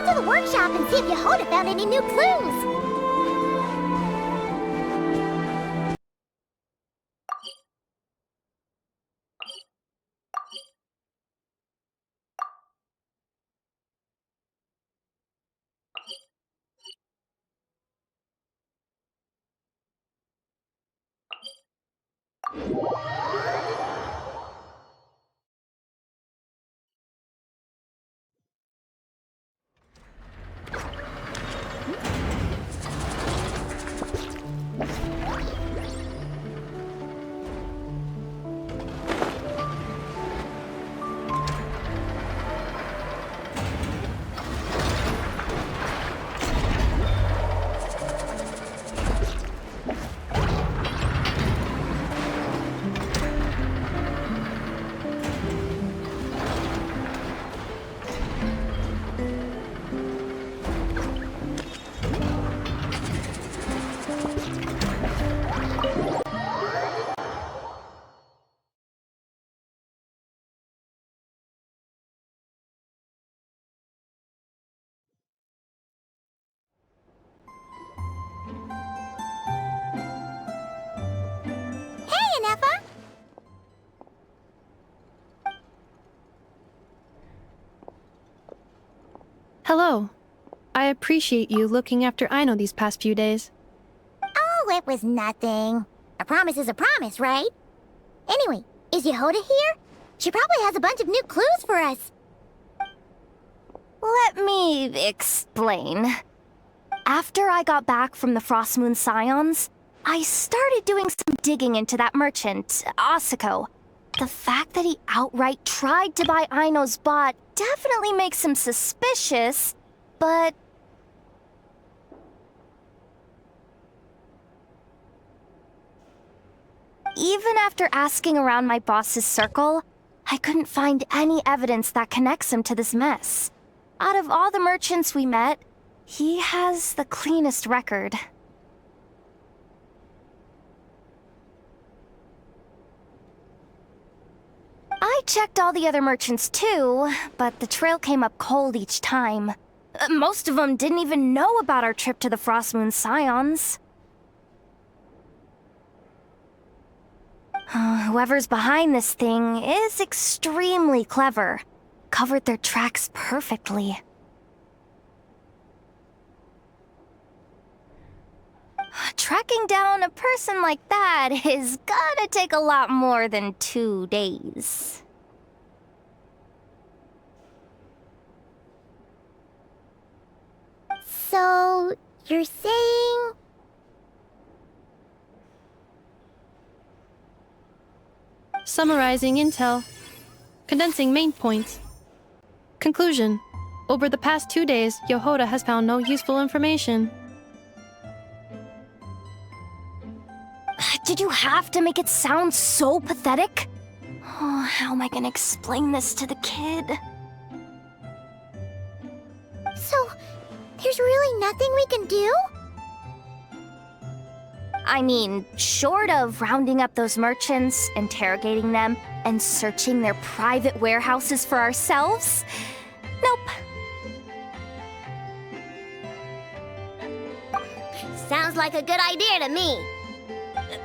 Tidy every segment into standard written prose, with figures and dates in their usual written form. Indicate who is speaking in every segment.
Speaker 1: head to the workshop and see if Yehoda found any new clues.
Speaker 2: Hello. I appreciate you looking after Aino these past few days.
Speaker 1: Oh, it was nothing. A promise is a promise, right? Anyway, is Yehoda here? She probably has a bunch of new clues for us.
Speaker 3: Let me explain. After I got back from the Frost Moon Scions, I started doing some digging into that merchant, Asako. The fact that he outright tried to buy Aino's bot definitely makes him suspicious, but... even after asking around my boss's circle, I couldn't find any evidence that connects him to this mess. Out of all the merchants we met, he has the cleanest record. I checked all the other merchants too, but the trail came up cold each time. Most of them didn't even know about our trip to the Frost Moon Scions. Whoever's behind this thing is extremely clever. Covered their tracks perfectly. Tracking down a person like that is gonna take a lot more than 2 days.
Speaker 1: So, you're saying...
Speaker 2: Summarizing intel. Condensing main points. Conclusion. Over the past 2 days, Yehoda has found no useful information.
Speaker 3: Did you have to make it sound so pathetic? Oh, how am I gonna explain this to the kid?
Speaker 1: So, there's really nothing we can do?
Speaker 3: I mean, short of rounding up those merchants, interrogating them, and searching their private warehouses for ourselves? Nope.
Speaker 1: Sounds like a good idea to me.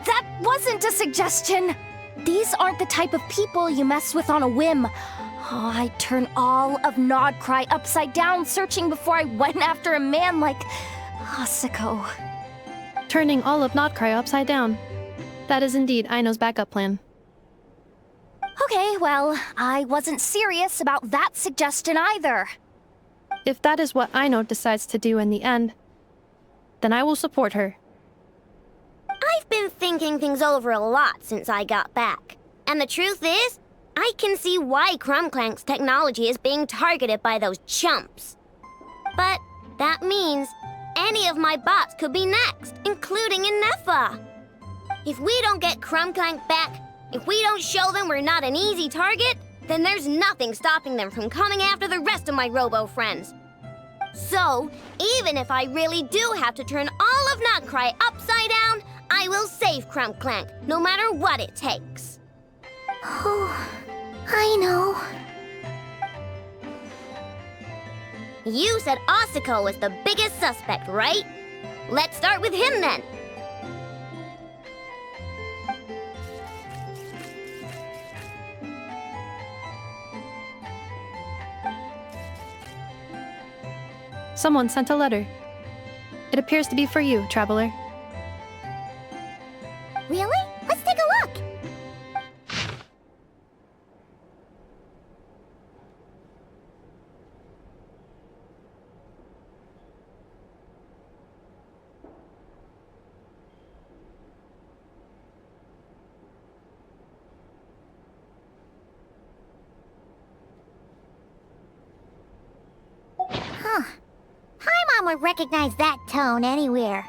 Speaker 3: That wasn't a suggestion! These aren't the type of people you mess with on a whim. Oh, I'd turn all of Nodcry upside down searching before I went after a man like Asako.
Speaker 2: Turning all of Nodcry upside down. That is indeed Aino's backup plan.
Speaker 3: Okay, well, I wasn't serious about that suggestion either.
Speaker 2: If that is what Aino decides to do in the end, then I will support her.
Speaker 1: I've been thinking things over a lot since I got back. And the truth is, I can see why Clank's technology is being targeted by those chumps. But that means any of my bots could be next, including Inefa. If we don't get Clank back, if we don't show them we're not an easy target, then there's nothing stopping them from coming after the rest of my robo-friends. So, even if I really do have to turn all of Nodcry upside down, I will save Clank, no matter what it takes. Oh, I know. You said Asako was the biggest suspect, right? Let's start with him then.
Speaker 2: Someone sent a letter. It appears to be for you, traveler.
Speaker 1: Really? Let's take a look. Huh. Paimon would recognize that tone anywhere.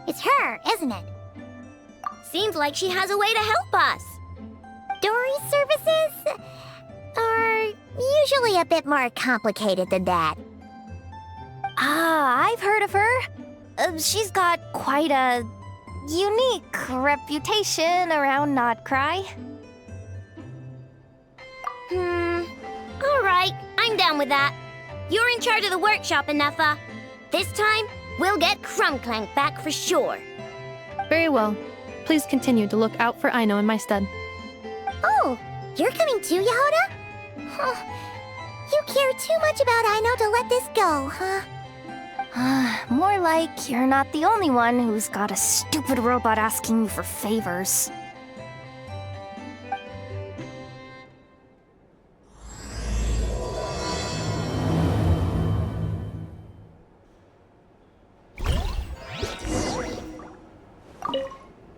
Speaker 1: It's her, isn't it? Seems like she has a way to help us. Dory's services are usually a bit more complicated than that.
Speaker 3: Ah, I've heard of her. She's got quite a unique reputation around Nodcry.
Speaker 1: Alright, I'm down with that. You're in charge of the workshop, Anefa. This time, we'll get Clank back for sure.
Speaker 2: Very well. Please continue to look out for Aino in my stead.
Speaker 1: Oh, you're coming too, Yehoda? Huh. You care too much about Aino to let this go, huh?
Speaker 3: More like you're not the only one who's got a stupid robot asking you for favors.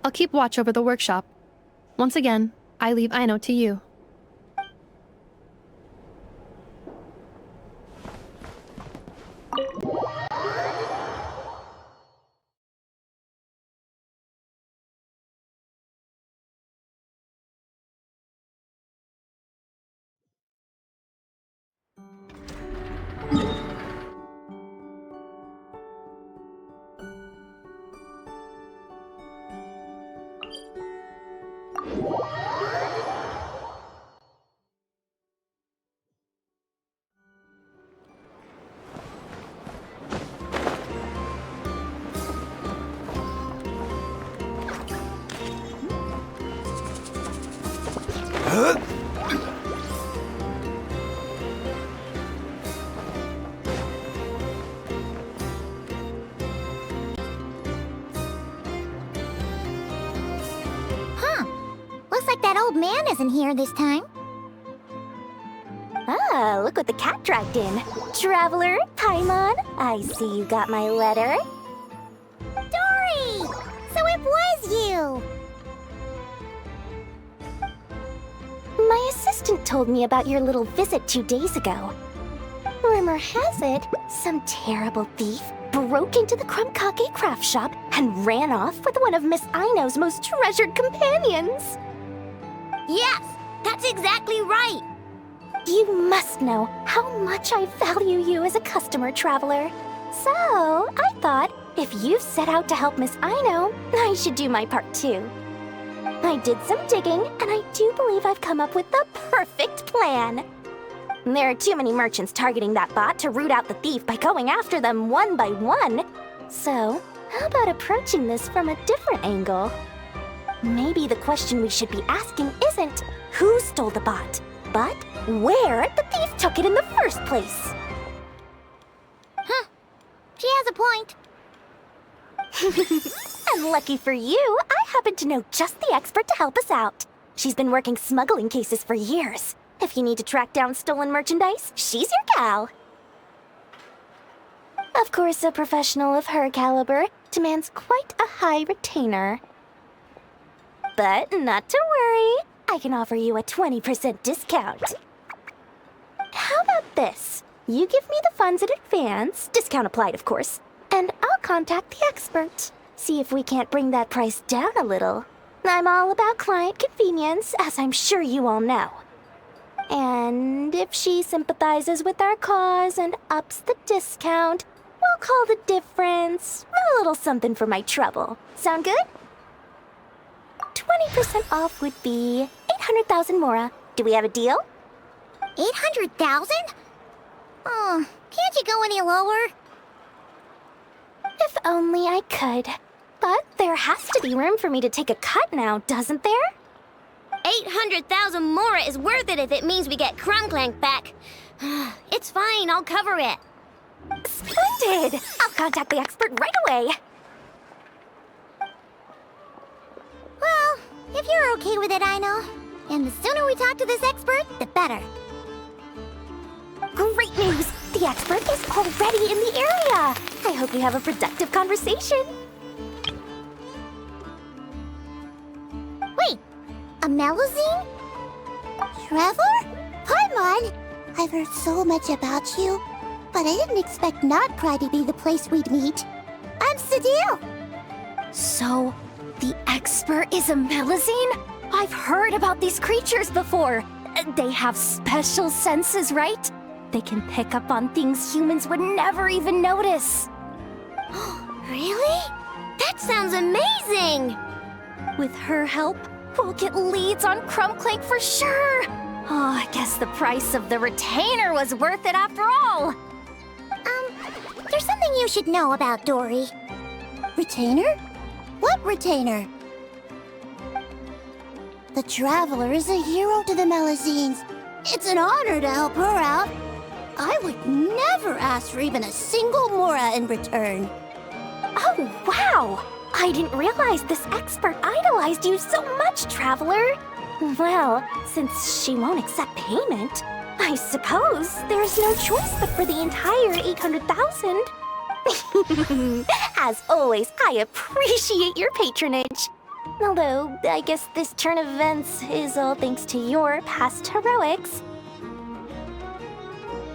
Speaker 2: I'll keep watch over the workshop. Once again, I leave Aino to you.
Speaker 1: Looks like that old man isn't here this time.
Speaker 3: Ah, look what the cat dragged in. Traveler, Paimon, I see you got my letter.
Speaker 1: Dory! So it was you!
Speaker 3: My assistant told me about your little visit 2 days ago. Rumor has it, some terrible thief broke into the Krumkake craft shop and ran off with one of Miss Aino's most treasured companions.
Speaker 1: Yes, that's exactly right.
Speaker 3: You must know how much I value you as a customer, traveler. So, I thought, if you've set out to help Miss Aino, I should do my part too. I did some digging, and I do believe I've come up with the perfect plan. There are too many merchants targeting that bot to root out the thief by going after them one by one. So, how about approaching this from a different angle? Maybe the question we should be asking isn't who stole the bot, but where the thief took it in the first place.
Speaker 1: Huh. She has a point.
Speaker 3: And lucky for you, I happen to know just the expert to help us out. She's been working smuggling cases for years. If you need to track down stolen merchandise, she's your gal. Of course, a professional of her caliber demands quite a high retainer. But not to worry, I can offer you a 20% discount. How about this? You give me the funds in advance, discount applied of course, and I'll contact the expert. See if we can't bring that price down a little. I'm all about client convenience, as I'm sure you all know. And if she sympathizes with our cause and ups the discount, we'll call the difference a little something for my trouble. Sound good? 20% off would be 800,000 mora. Do we have a deal?
Speaker 1: 800,000? Oh, can't you go any lower?
Speaker 3: If only I could. But there has to be room for me to take a cut now, doesn't there?
Speaker 1: 800,000 mora is worth it if it means we get Clank back. It's fine, I'll cover it.
Speaker 3: Splendid! I'll contact the expert right away.
Speaker 1: Well, if you're okay with it, Aino. And the sooner we talk to this expert, the better.
Speaker 3: Great news! The expert is already in the area! I hope you have a productive conversation.
Speaker 1: Wait, a Melazine?
Speaker 4: Trevor? Hi, Mon. I've heard so much about you, but I didn't expect Notcry to be the place we'd meet. I'm Sadil.
Speaker 3: So, the expert is a Melazine? I've heard about these creatures before. They have special senses, right? They can pick up on things humans would never even notice.
Speaker 1: Really? That sounds amazing!
Speaker 3: With her help, we'll get leads on Clank for sure. Oh, I guess the price of the retainer was worth it after all.
Speaker 4: There's something you should know about Dory. Retainer? What retainer? The Traveler is a hero to the Melazines. It's an honor to help her out. I would never ask for even a single mora in return.
Speaker 3: Oh, wow! I didn't realize this expert idolized you so much, Traveler. Well, since she won't accept payment, I suppose there's no choice but for the entire 800,000. As always, I appreciate your patronage. Although, I guess this turn of events is all thanks to your past heroics.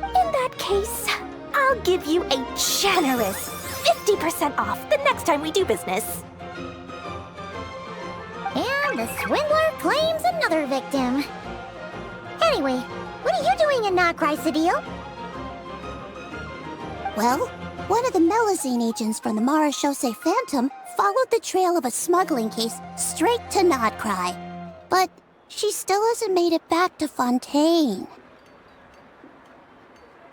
Speaker 3: In that case, I'll give you a generous 50% off the next time we do business.
Speaker 4: And the swindler claims another victim. Anyway, what are you doing in Notcry, Sadil? Well, one of the Melazine agents from the Marechaussee Phantom followed the trail of a smuggling case straight to Notcry. But she still hasn't made it back to Fontaine.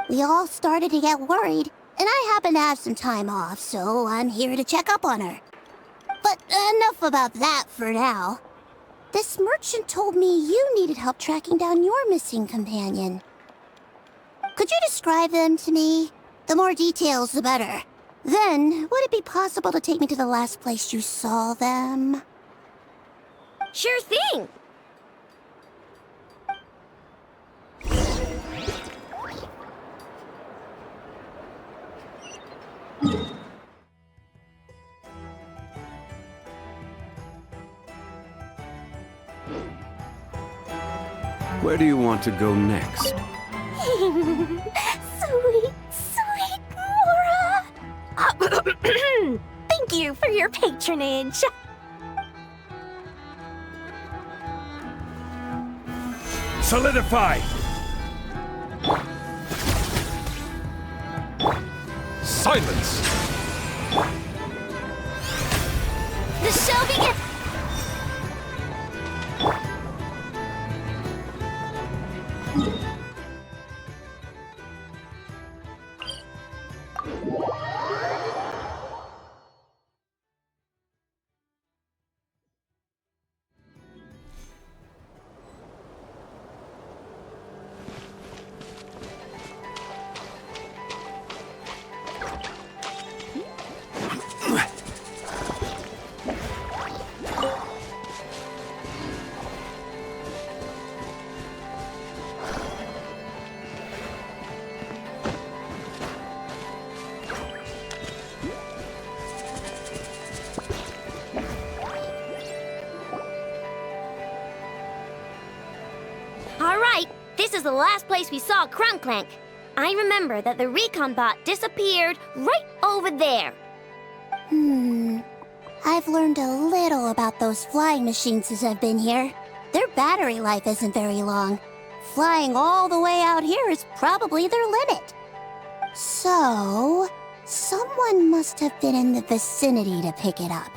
Speaker 4: We all started to get worried, and I happen to have some time off, so I'm here to check up on her. But enough about that for now. This merchant told me you needed help tracking down your missing companion. Could you describe them to me? The more details, the better. Then, would it be possible to take me to the last place you saw them?
Speaker 1: Sure thing!
Speaker 5: Where do you want to go next?
Speaker 3: Sweet, sweet Mora! Thank you for your patronage.
Speaker 6: Solidify! Silence!
Speaker 1: The show begins! This is the last place we saw Clank. I remember that the recon bot disappeared right over there.
Speaker 4: I've learned a little about those flying machines since I've been here. Their battery life isn't very long. Flying all the way out here is probably their limit. So, someone must have been in the vicinity to pick it up.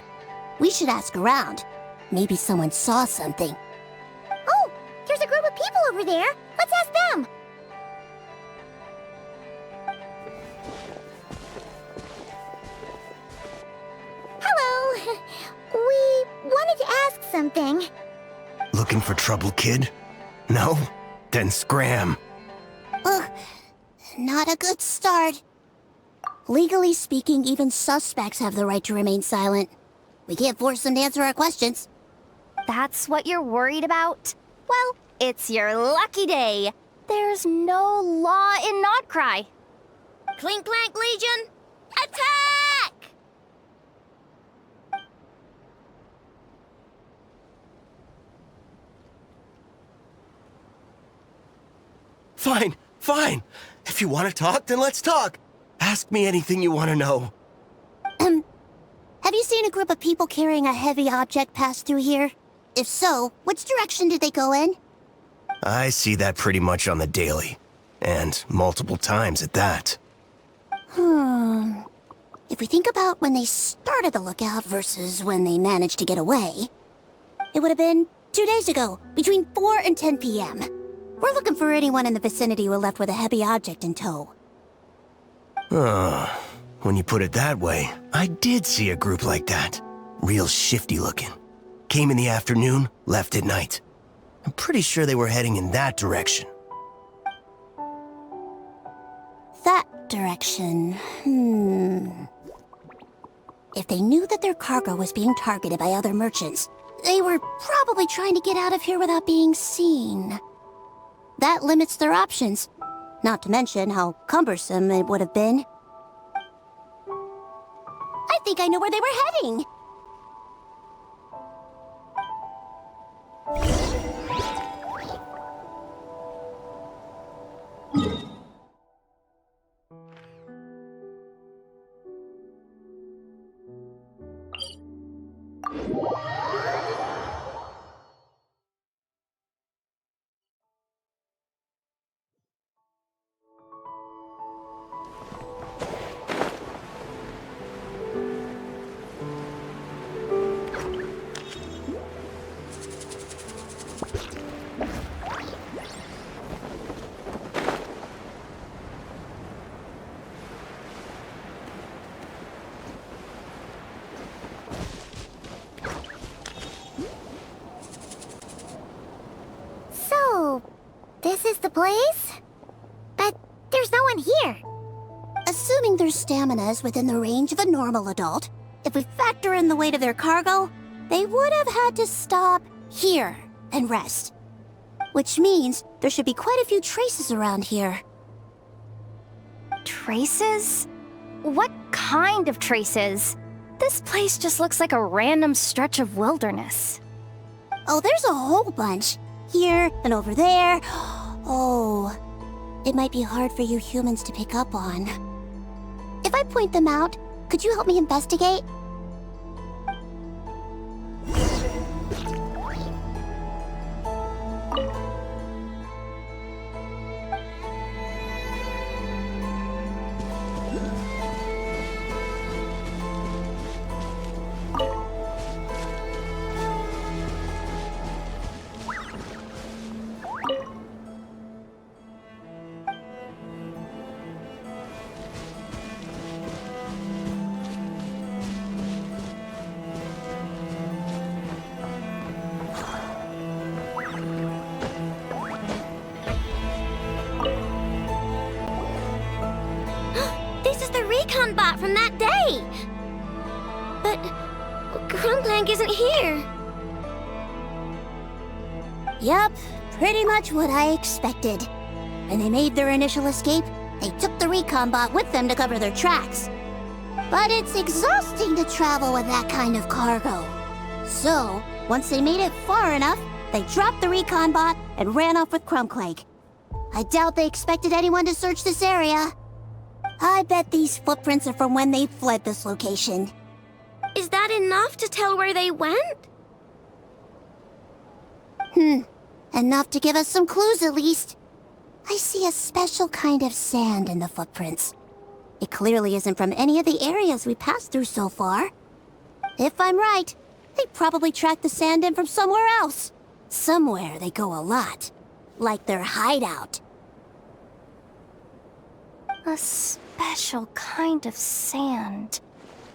Speaker 4: We should ask around. Maybe someone saw something.
Speaker 1: Oh, there's a group of people over there. Let's ask them. something.
Speaker 7: Looking for trouble, kid? No? Then scram.
Speaker 4: Ugh, not a good start. Legally speaking, even suspects have the right to remain silent. We can't force them to answer our questions.
Speaker 3: That's what you're worried about? Well, it's your lucky day. There's no law in Nodcry.
Speaker 1: Clink Clank Legion, attack!
Speaker 7: Fine, fine. If you want to talk, then let's talk. Ask me anything you want to know.
Speaker 4: Have you seen a group of people carrying a heavy object pass through here? If so, which direction did they go in?
Speaker 7: I see that pretty much on the daily. And multiple times at that.
Speaker 4: If we think about when they started the lookout versus when they managed to get away, it would have been 2 days ago, between 4 and 10 p.m. We're looking for anyone in the vicinity who left with a heavy object in tow.
Speaker 7: When you put it that way, I did see a group like that. Real shifty looking. Came in the afternoon, left at night. I'm pretty sure they were heading in that direction.
Speaker 4: That direction, If they knew that their cargo was being targeted by other merchants, they were probably trying to get out of here without being seen. That limits their options, not to mention how cumbersome it would have been. I think I know where they were heading!
Speaker 1: This is the place? But there's no one here.
Speaker 4: Assuming their stamina is within the range of a normal adult, if we factor in the weight of their cargo, they would have had to stop here and rest. Which means there should be quite a few traces around here.
Speaker 3: Traces? What kind of traces? This place just looks like a random stretch of wilderness.
Speaker 4: Oh, there's a whole bunch. Here and over there. Oh, it might be hard for you humans to pick up on. If I point them out, could you help me investigate?
Speaker 1: recon bot from that day! But Clank isn't here.
Speaker 4: Yup, pretty much what I expected. When they made their initial escape, they took the recon bot with them to cover their tracks. But it's exhausting to travel with that kind of cargo. So, once they made it far enough, they dropped the recon bot and ran off with Clank. I doubt they expected anyone to search this area. I bet these footprints are from when they fled this location.
Speaker 1: Is that enough to tell where they went?
Speaker 4: Enough to give us some clues at least. I see a special kind of sand in the footprints. It clearly isn't from any of the areas we passed through so far. If I'm right, they probably tracked the sand in from somewhere else. Somewhere they go a lot. Like their hideout.
Speaker 3: A special kind of sand.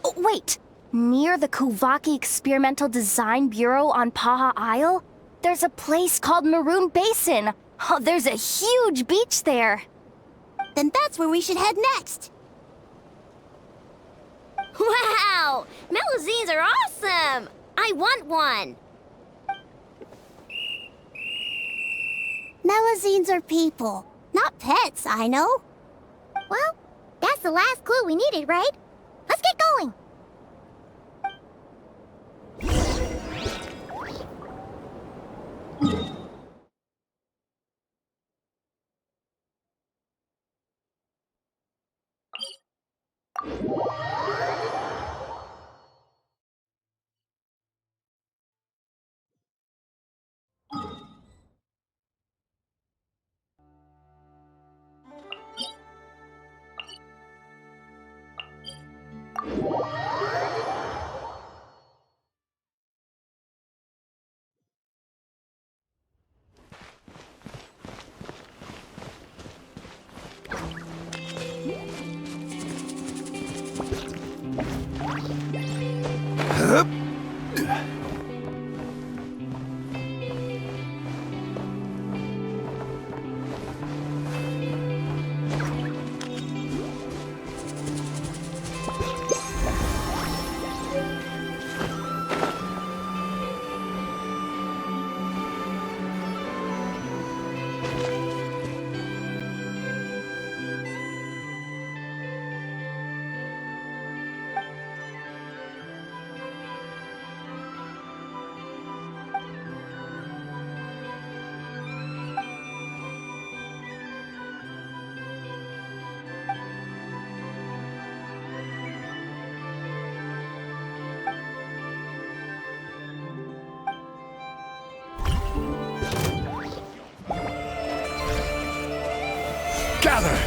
Speaker 3: Oh, wait! Near the Kuvaki Experimental Design Bureau on Paha Isle, there's a place called Maroon Basin. Oh, there's a huge beach there.
Speaker 4: Then that's where we should head next.
Speaker 1: Wow! Melusines are awesome! I want one!
Speaker 4: Melusines are people, not pets, I know.
Speaker 1: Well, that's the last clue we needed, right? Let's get going!
Speaker 6: Gather!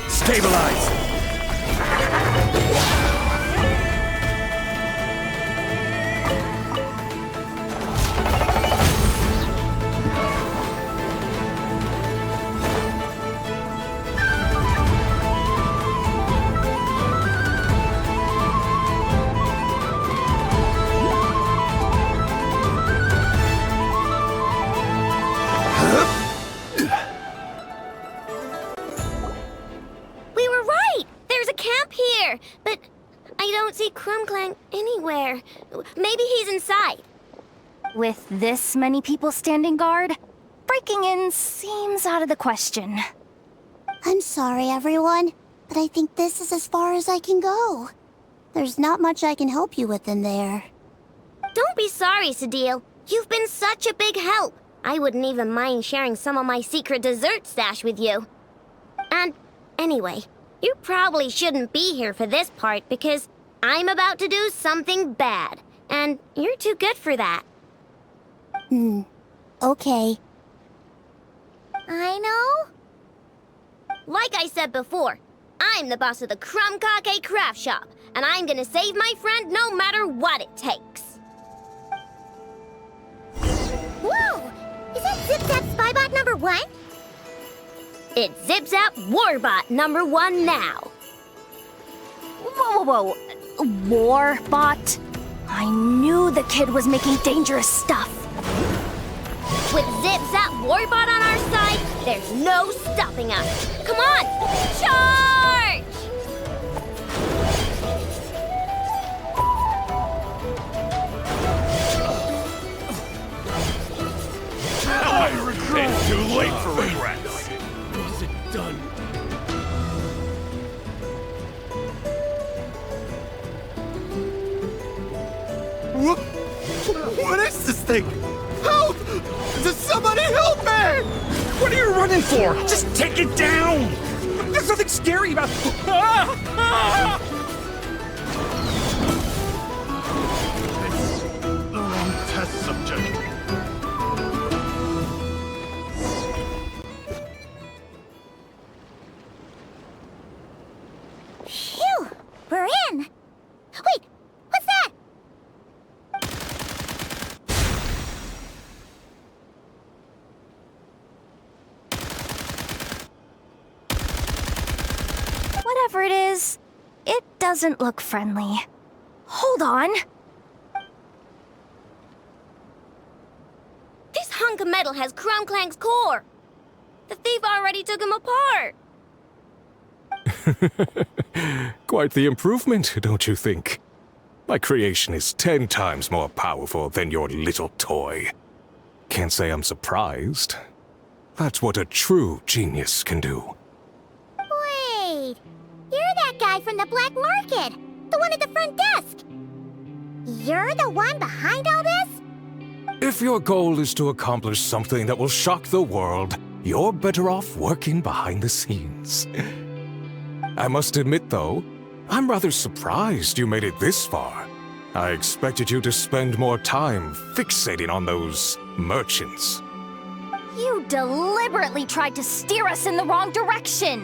Speaker 6: Stabilize!
Speaker 1: But I don't see Clank anywhere. Maybe he's inside.
Speaker 3: With this many people standing guard, breaking in seems out of the question.
Speaker 4: I'm sorry, everyone, but I think this is as far as I can go. There's not much I can help you with in there.
Speaker 1: Don't be sorry, Sadil. You've been such a big help. I wouldn't even mind sharing some of my secret dessert stash with you. And anyway, you probably shouldn't be here for this part because I'm about to do something bad, and you're too good for that.
Speaker 4: Okay.
Speaker 1: I know. Like I said before, I'm the boss of the Crumb-Kake Craft Shop, and I'm gonna save my friend no matter what it takes.
Speaker 4: Whoa! Is that Zip Zap Spybot #1?
Speaker 1: It's Zip-Zap Warbot number 1 now.
Speaker 3: Whoa. Warbot? I knew the kid was making dangerous stuff.
Speaker 1: With Zip-Zap Warbot on our side, there's no stopping us. Come on, charge!
Speaker 6: I regret. It's too late for regrets.
Speaker 5: Was it done?
Speaker 6: What is this thing? Help! Does somebody help me? What are you running for? Just take it down! There's nothing scary about it. It's the wrong test subject.
Speaker 4: Phew! We're in! Wait! What's that?
Speaker 3: Whatever it is, it doesn't look friendly. Hold on.
Speaker 1: This hunk of metal has Clank's core. The thief already took him apart.
Speaker 6: Quite the improvement, don't you think? My creation is 10 times more powerful than your little toy. Can't say I'm surprised. That's what a true genius can do.
Speaker 4: Wait! You're that guy from the black market! The one at the front desk! You're the one behind all this?
Speaker 6: If your goal is to accomplish something that will shock the world, you're better off working behind the scenes. I must admit, though, I'm rather surprised you made it this far. I expected you to spend more time fixating on those merchants.
Speaker 3: You deliberately tried to steer us in the wrong direction.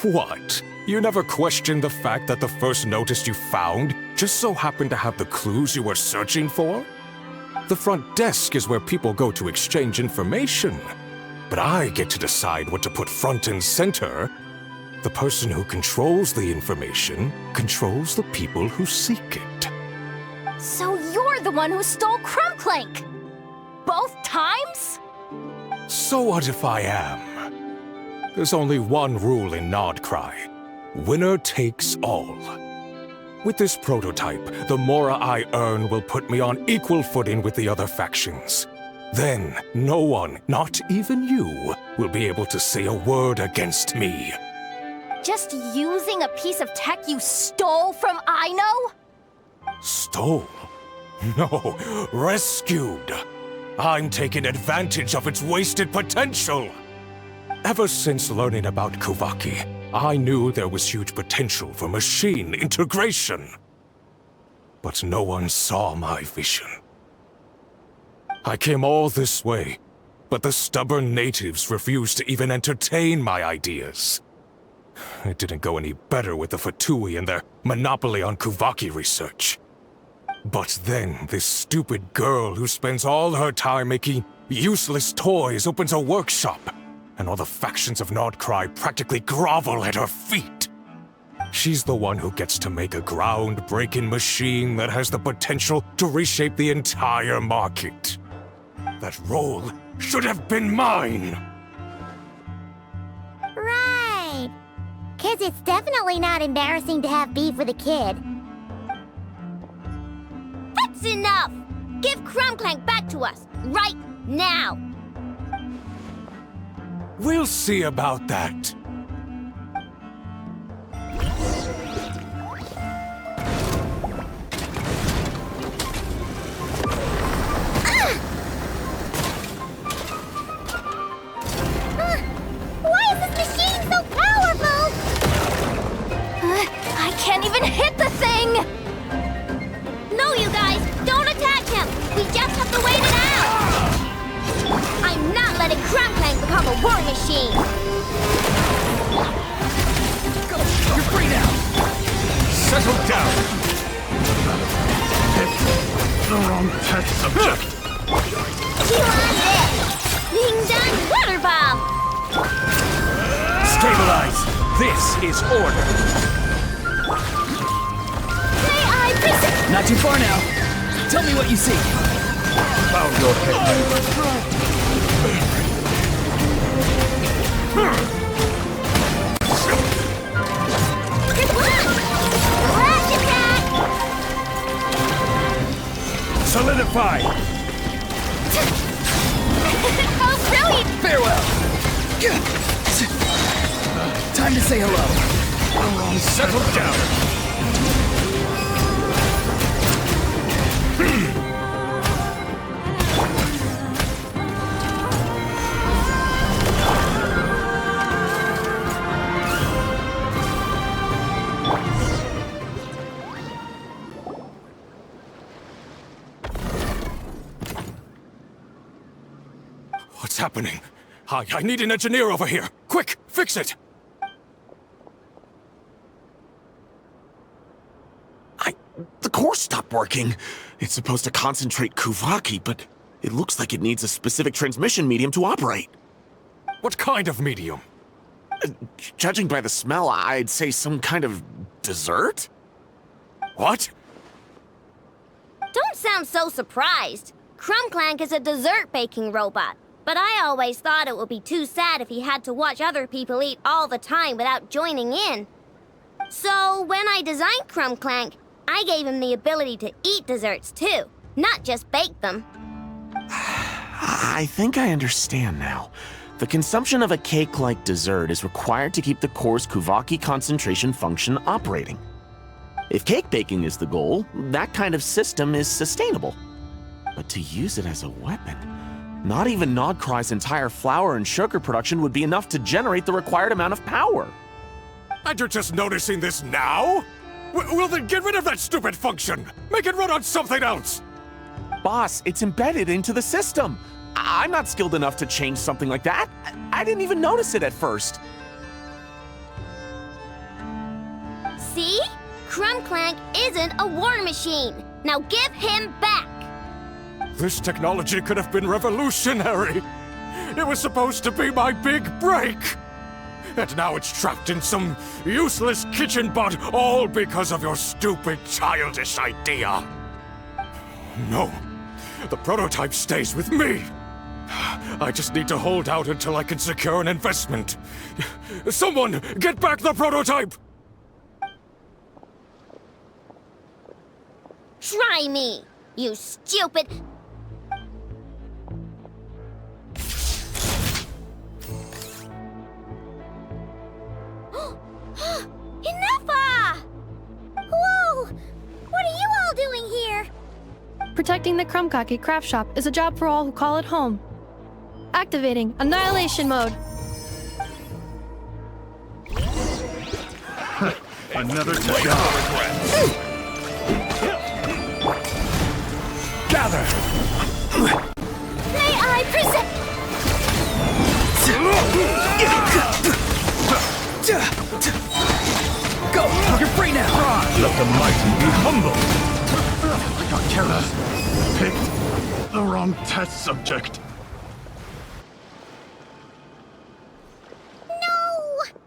Speaker 6: What? You never questioned the fact that the first notice you found just so happened to have the clues you were searching for? The front desk is where people go to exchange information. But I get to decide what to put front and center. The person who controls the information controls the people who seek it.
Speaker 3: So you're the one who stole Clank? Both times?
Speaker 6: So what if I am? There's only one rule in Nodcry. Winner takes all. With this prototype, the Mora I earn will put me on equal footing with the other factions. Then, no one, not even you, will be able to say a word against me.
Speaker 3: Just using a piece of tech you stole from Aino?
Speaker 6: Stole? No, rescued. I'm taking advantage of its wasted potential. Ever since learning about Kuvaki, I knew there was huge potential for machine integration. But no one saw my vision. I came all this way, but the stubborn natives refused to even entertain my ideas. It didn't go any better with the Fatui and their monopoly on Kuvaki research. But then this stupid girl who spends all her time making useless toys opens a workshop, and all the factions of Nodcry practically grovel at her feet. She's the one who gets to make a groundbreaking machine that has the potential to reshape the entire market. That role should have been mine!
Speaker 4: Right. 'Cause it's definitely not embarrassing to have beef with a kid.
Speaker 1: That's enough! Give Clank back to us, right now!
Speaker 6: We'll see about that.
Speaker 4: Why is this machine so powerful?
Speaker 3: I can't even hit the thing!
Speaker 1: No, you guys, don't attack him! We just have to wait it out! I'm not letting Clank become a war machine!
Speaker 8: This is order.
Speaker 1: May I present?
Speaker 8: Not too far now. Tell me what you see. Bow your
Speaker 1: Flash attack!
Speaker 8: Solidify.
Speaker 1: Oh, brilliant!
Speaker 8: Farewell. Time to say hello. Settle down.
Speaker 6: What's happening? I need an engineer over here. Quick, fix it!
Speaker 9: The core stopped working. It's supposed to concentrate Kuvaki, but it looks like it needs a specific transmission medium to operate.
Speaker 6: What kind of medium?
Speaker 9: Judging by the smell, I'd say some kind of dessert?
Speaker 6: What?
Speaker 1: Don't sound so surprised. Clank is a dessert baking robot, but I always thought it would be too sad if he had to watch other people eat all the time without joining in. So when I designed Clank, I gave him the ability to eat desserts too, not just bake them.
Speaker 9: I think I understand now. The consumption of a cake-like dessert is required to keep the core's Kuvaki concentration function operating. If cake baking is the goal, that kind of system is sustainable. But to use it as a weapon, not even Nodcry's entire flour and sugar production would be enough to generate the required amount of power.
Speaker 6: And you're just noticing this now? Well then get rid of that stupid function! Make it run on something else!
Speaker 9: Boss, it's embedded into the system. I'm not skilled enough to change something like that. I didn't even notice it at first.
Speaker 1: See? Clank isn't a war machine. Now give him back!
Speaker 6: This technology could have been revolutionary! It was supposed to be my big break! And now it's trapped in some useless kitchen bot, all because of your stupid, childish idea. No, the prototype stays with me. I just need to hold out until I can secure an investment. Someone, get back the prototype!
Speaker 1: Try me, you stupid... Enough! Whoa! What are you all doing here?
Speaker 2: Protecting the Krumkaki craft shop is a job for all who call it home. Activating Annihilation Mode.
Speaker 10: Another job.
Speaker 8: Gather!
Speaker 1: May I present...
Speaker 8: Go! You're free now!
Speaker 10: Let the mighty be humble. I got careless. Picked the wrong test subject.
Speaker 3: No!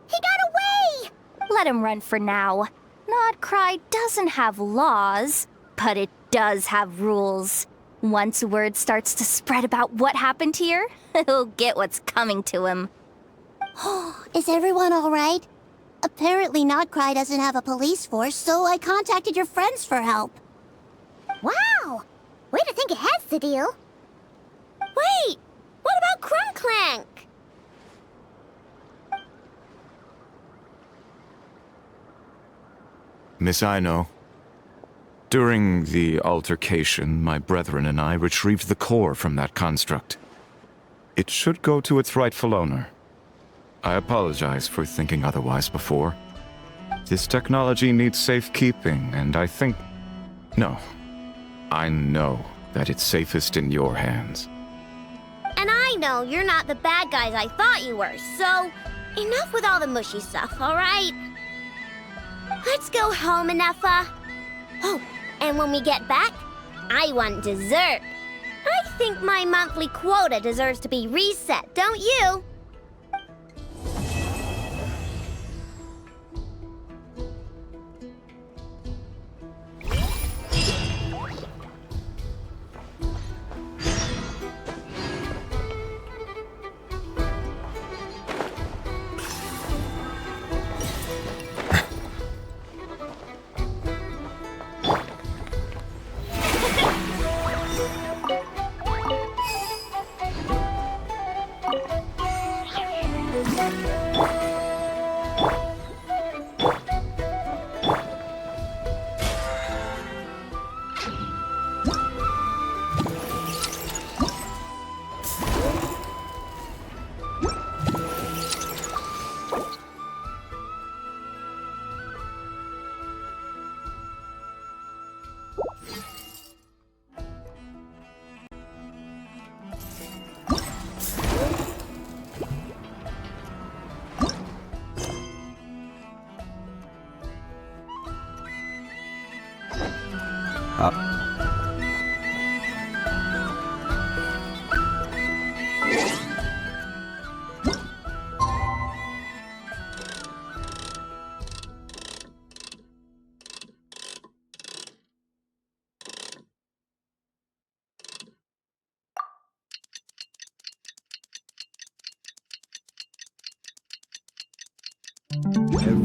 Speaker 3: He got away! Let him run for now. Nodcry doesn't have laws, but it does have rules. Once word starts to spread about what happened here, he'll get what's coming to him.
Speaker 4: Is everyone all right? Apparently Nodcry doesn't have a police force, so I contacted your friends for help.
Speaker 1: Wow! Way to think ahead's the deal. Wait! What about Clank?
Speaker 11: Miss Aino, during the altercation, my brethren and I retrieved the core from that construct. It should go to its rightful owner. I apologize for thinking otherwise before. This technology needs safekeeping, and I think... No. I know that it's safest in your hands.
Speaker 1: And I know you're not the bad guys I thought you were, so... Enough with all the mushy stuff, alright? Let's go home, Enougha. Oh, and when we get back, I want dessert. I think my monthly quota deserves to be reset, don't you?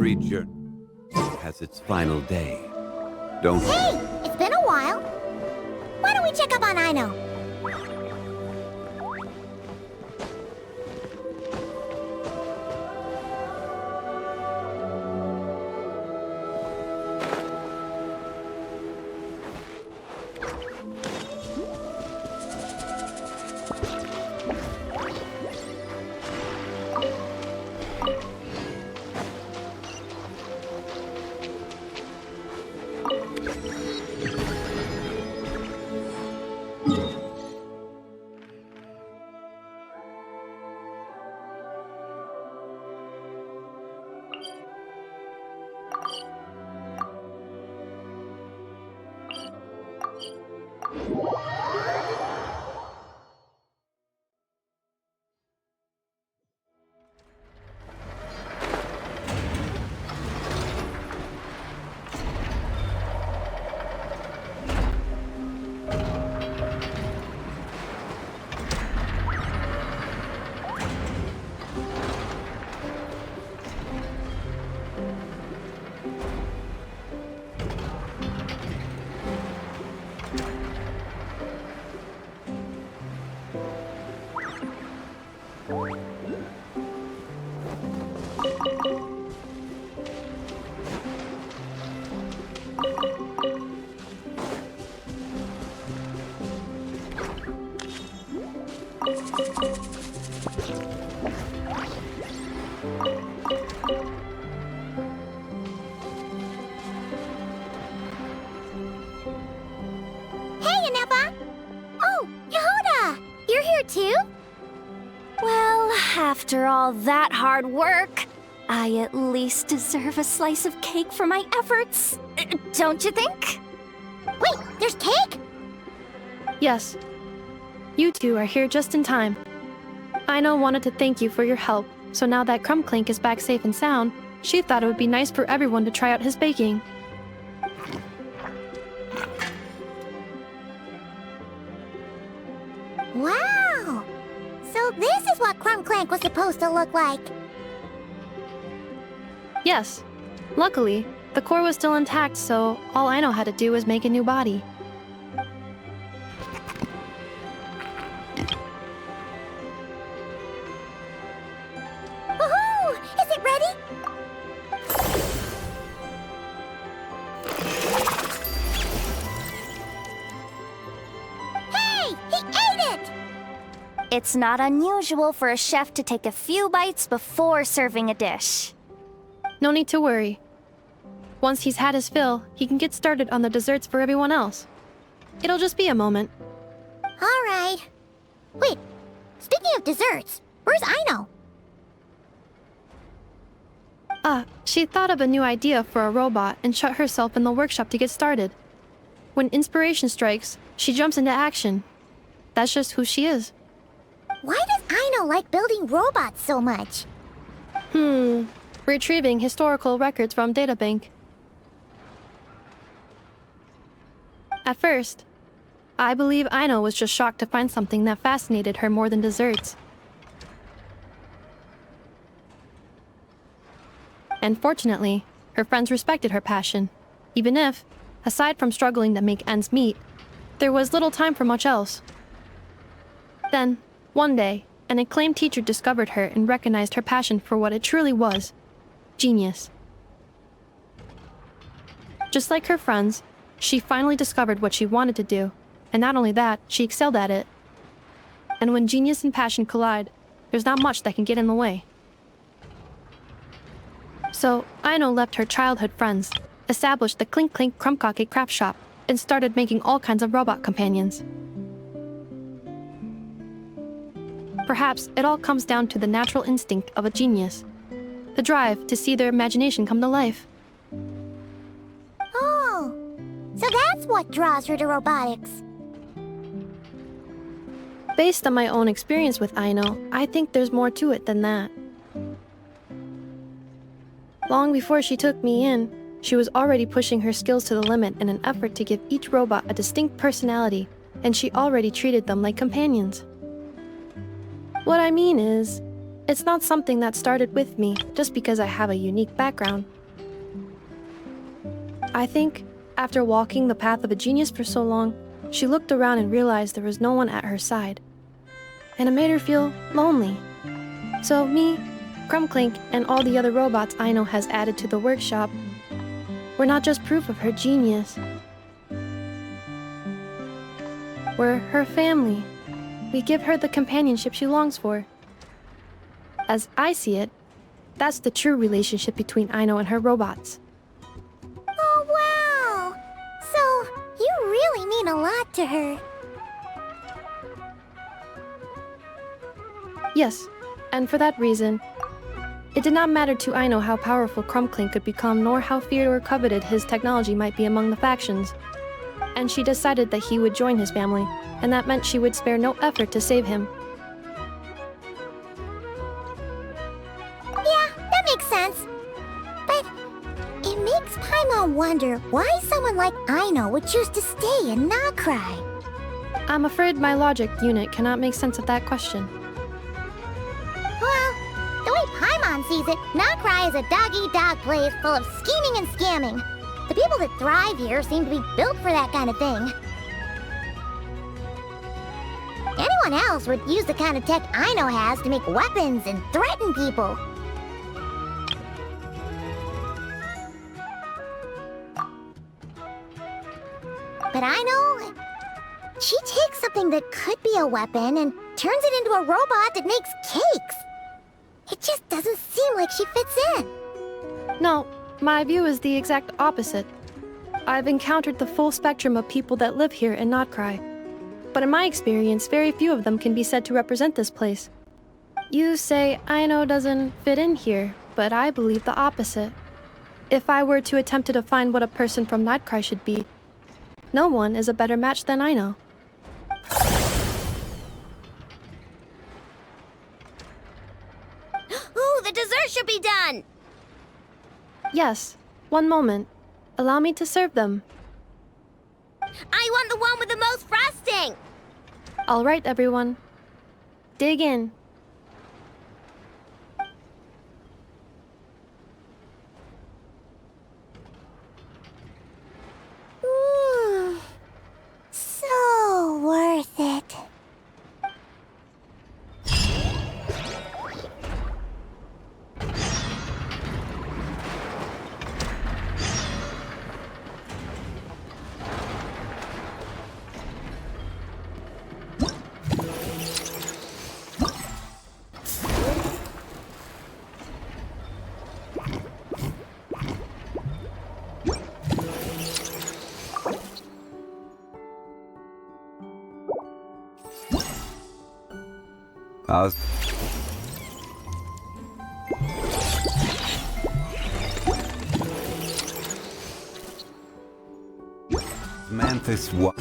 Speaker 5: every journey has its final day. Don't you?
Speaker 4: Hey, it's been a while. Why don't we check up on Aino? Hey, Anepa! Oh, Yehuda! You're here too?
Speaker 3: Well, after all that hard work, I at least deserve a slice of cake for my efforts. Don't you think?
Speaker 4: Wait, there's cake?
Speaker 2: Yes. You two are here just in time. Aino wanted to thank you for your help, so now that Clink is back safe and sound, she thought it would be nice for everyone to try out his baking.
Speaker 4: Wow! So this is what Clank was supposed to look like.
Speaker 2: Yes. Luckily, the core was still intact, so all Aino had to do was make a new body.
Speaker 4: Woohoo! Is it ready? Hey! He ate it!
Speaker 3: It's not unusual for a chef to take a few bites before serving a dish.
Speaker 2: No need to worry. Once he's had his fill, he can get started on the desserts for everyone else. It'll just be a moment.
Speaker 4: All right. Wait, speaking of desserts, where's Aino?
Speaker 2: She thought of a new idea for a robot and shut herself in the workshop to get started. When inspiration strikes, she jumps into action. That's just who she is.
Speaker 4: Why does Aino like building robots so much?
Speaker 2: Retrieving historical records from databank. At first, I believe Aino was just shocked to find something that fascinated her more than desserts. And fortunately, her friends respected her passion, even if, aside from struggling to make ends meet, there was little time for much else. Then, one day, an acclaimed teacher discovered her and recognized her passion for what it truly was: genius. Just like her friends, she finally discovered what she wanted to do, and not only that, she excelled at it. And when genius and passion collide, there's not much that can get in the way. So, Aino left her childhood friends, established the Clink Crumpkake craft shop, and started making all kinds of robot companions. Perhaps it all comes down to the natural instinct of a genius, the drive to see their imagination come to life.
Speaker 4: Oh, so that's what draws her to robotics.
Speaker 2: Based on my own experience with Aino, I think there's more to it than that. Long before she took me in, she was already pushing her skills to the limit in an effort to give each robot a distinct personality, and she already treated them like companions. What I mean is, it's not something that started with me just because I have a unique background. I think, after walking the path of a genius for so long, she looked around and realized there was no one at her side. And it made her feel lonely. So me, Clink, and all the other robots Aino has added to the workshop were not just proof of her genius. We're her family. We give her the companionship she longs for. As I see it, that's the true relationship between Aino and her robots.
Speaker 4: Oh, wow! So, you really mean a lot to her.
Speaker 2: Yes, and for that reason, it did not matter to Aino how powerful Clink could become, nor how feared or coveted his technology might be among the factions. And she decided that he would join his family, and that meant she would spare no effort to save him.
Speaker 4: Yeah, that makes sense. But it makes Paimon wonder why someone like Aino would choose to stay and not cry.
Speaker 2: I'm afraid my logic unit cannot make sense of that question.
Speaker 4: Well, the way Paimon sees it, Nocry is a dog-eat-dog place full of scheming and scamming. The people that thrive here seem to be built for that kind of thing. Anyone else would use the kind of tech Aino has to make weapons and threaten people. But Aino, she takes something that could be a weapon and turns it into a robot that makes cakes. It just doesn't seem like she fits in.
Speaker 2: No, my view is the exact opposite. I've encountered the full spectrum of people that live here in Nocry. But in my experience, very few of them can be said to represent this place. You say Aino doesn't fit in here, but I believe the opposite. If I were to attempt to define what a person from Nocry should be, no one is a better match than Aino.
Speaker 1: Ooh, the dessert should be done!
Speaker 2: Yes, one moment. Allow me to serve them.
Speaker 1: I want the one with the most frosting!
Speaker 2: All right, everyone. Dig in.
Speaker 4: So worth it.
Speaker 5: Mantis what?